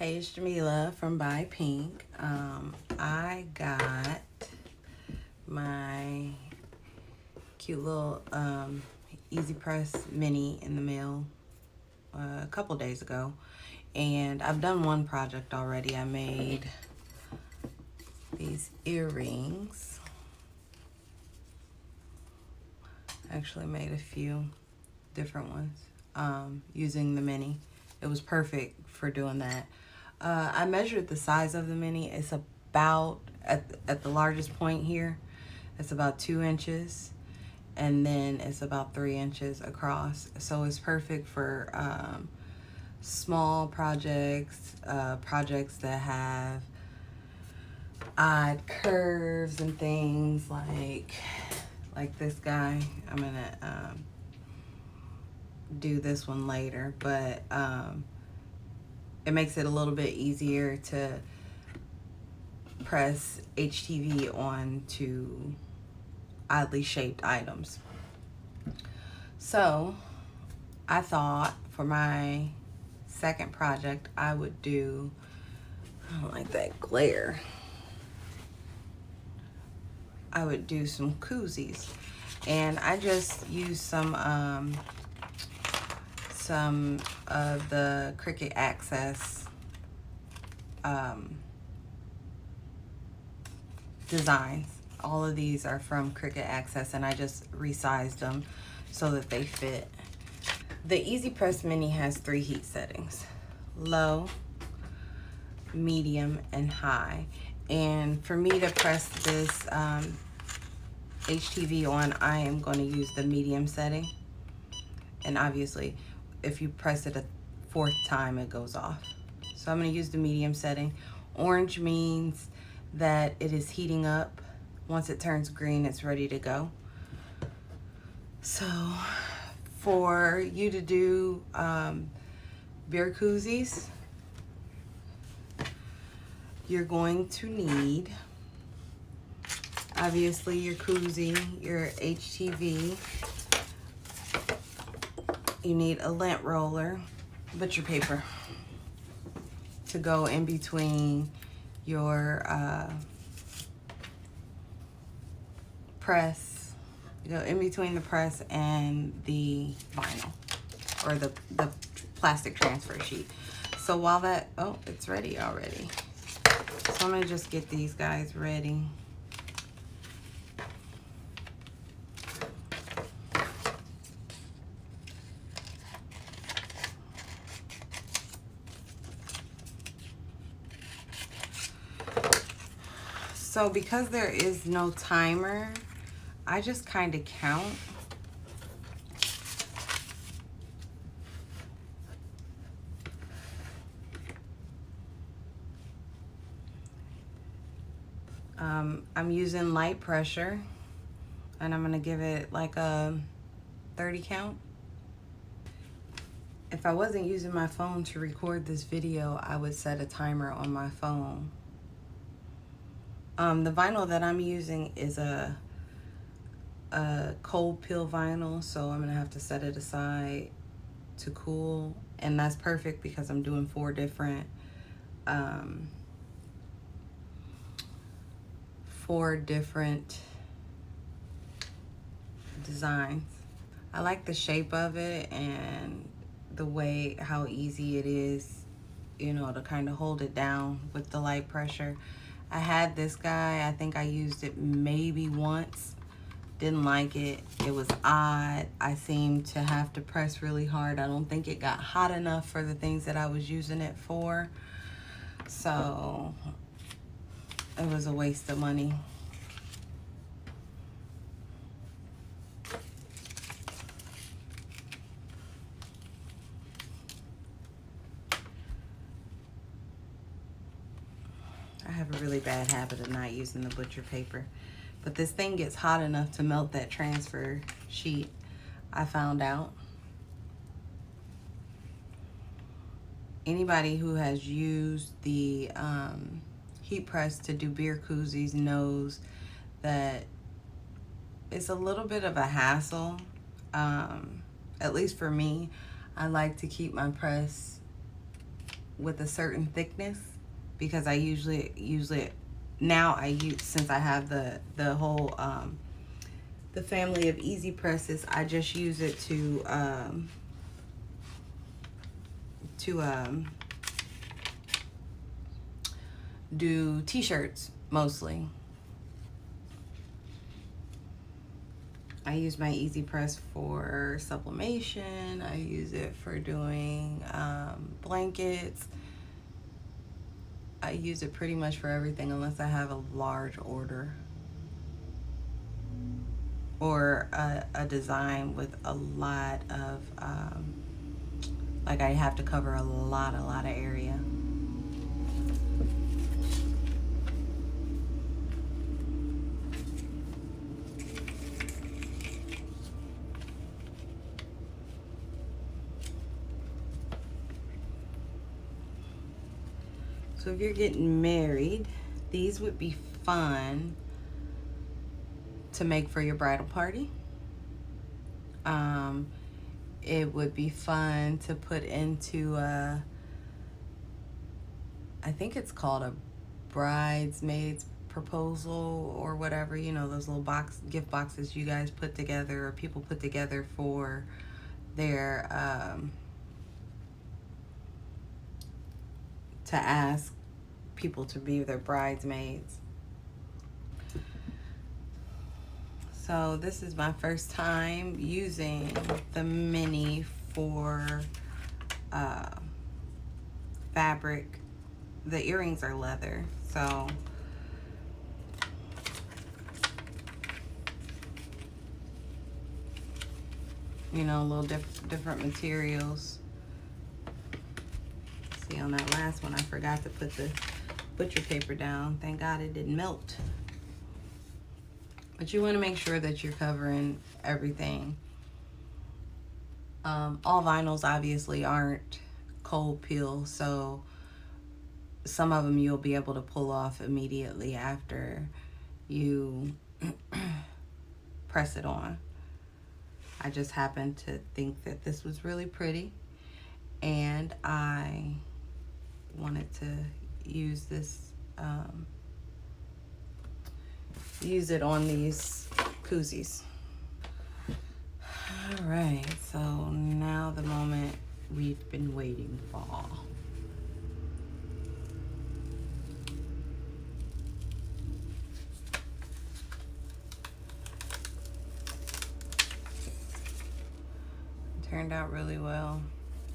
Hey, it's Jamila from Buy Pink. I got my cute little EasyPress Mini in the mail a couple days ago, and I've done one project already. I made these earrings. I actually made a few different ones using the Mini. It was perfect for doing that. I measured the size of the Mini. It's about, at the largest point here, it's about 2 inches. And then it's about 3 inches across. So it's perfect for small projects, projects that have odd curves and things like this guy. I'm gonna do this one later, but it makes it a little bit easier to press HTV onto oddly shaped items. So I thought for my second project I would do, I don't like that glare, I would do some koozies. And I just used some of the Cricut Access designs. All of these are from Cricut Access, and I just resized them so that they fit. The EasyPress Mini has 3 heat settings: low, medium, and high. And for me to press this HTV on, I am going to use the medium setting. And obviously, if you press it a 4th time, it goes off. So I'm going to use the medium setting. Orange means that it is heating up. Once it turns green, it's ready to go. So for you to do beer koozies, you're going to need, obviously, your koozie, your HTV. You need a lint roller, butcher paper to go in between your press, in between the press and the vinyl, or the plastic transfer sheet. So while that, oh, it's ready already. So I'm gonna just get these guys ready. So because there is no timer, I just kind of count. I'm using light pressure, and I'm gonna give it like a 30 count. If I wasn't using my phone to record this video, I would set a timer on my phone. The vinyl that I'm using is a cold peel vinyl, so I'm gonna have to set it aside to cool, and that's perfect because I'm doing 4 different designs. I like the shape of it and the way how easy it is, you know, to kind of hold it down with the light pressure. I had this guy, I think I used it maybe once, didn't like it. It was odd. I seemed to have to press really hard. I don't think it got hot enough for the things that I was using it for. So it was a waste of money. I have a really bad habit of not using the butcher paper, but this thing gets hot enough to melt that transfer sheet, I found out. Anybody who has used the heat press to do beer koozies knows that it's a little bit of a hassle. At least for me, I like to keep my press with a certain thickness, because I usually now I use, since I have the whole the family of EasyPresses, I just use it to do t-shirts mostly. I use my EasyPress for sublimation. I use it for doing blankets. I use it pretty much for everything unless I have a large order or a design with a lot of like I have to cover a lot of area. So if you're getting married, these would be fun to make for your bridal party. It would be fun to put into I think it's called a bridesmaid's proposal or whatever, you know, those little gift boxes you guys put together or people put together for their to ask people to be their bridesmaids. So this is my first time using the mini for fabric. The earrings are leather, so you know, a little different materials. See, on that last one I forgot to put the butcher paper down. Thank God it didn't melt. But you want to make sure that you're covering everything. All vinyls obviously aren't cold peel, so some of them you'll be able to pull off immediately after you press it on. I just happened to think that this was really pretty, and I wanted to use this, use it on these Koozies. All right, so now the moment we've been waiting for. It turned out really well,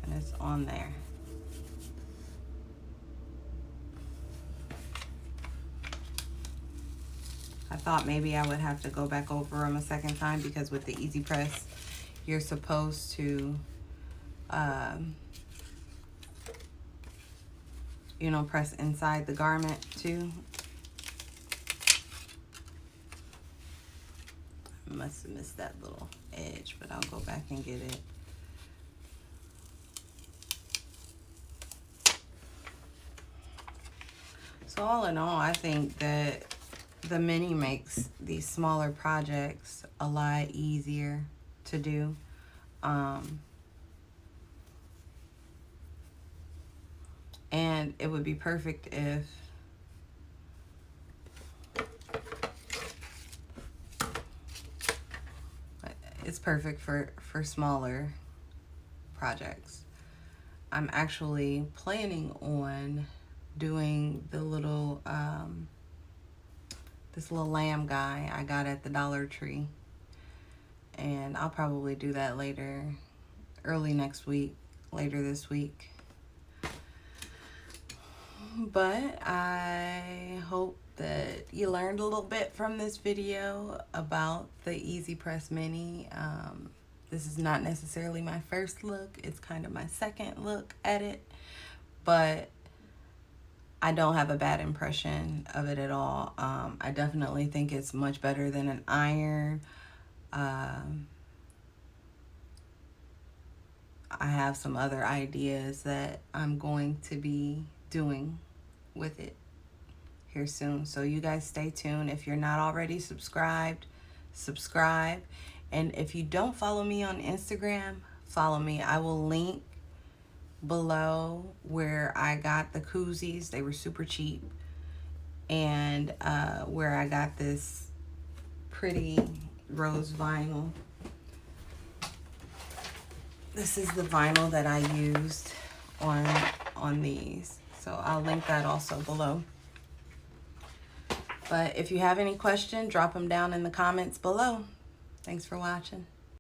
and it's on there. I thought maybe I would have to go back over them a second time, because with the EasyPress, you're supposed to, you know, press inside the garment too. I must have missed that little edge, but I'll go back and get it. So all in all, I think that the mini makes these smaller projects a lot easier to do. And it would be perfect if it's perfect for smaller projects. I'm actually planning on doing the little this little lamb guy I got at the Dollar Tree, and I'll probably do that later, early next week, later this week. But I hope that you learned a little bit from this video about the EasyPress Mini. This is not necessarily my first look, it's kind of my second look at it, but I don't have a bad impression of it at all. I definitely think it's much better than an iron. I have some other ideas that I'm going to be doing with it here soon. So you guys stay tuned. If you're not already subscribed, subscribe. And if you don't follow me on Instagram, follow me. I will link below where I got the Koozies. They were super cheap. And where I got this pretty rose vinyl. This is the vinyl that I used on these. So I'll link that also below. But if you have any questions, drop them down in the comments below. Thanks for watching.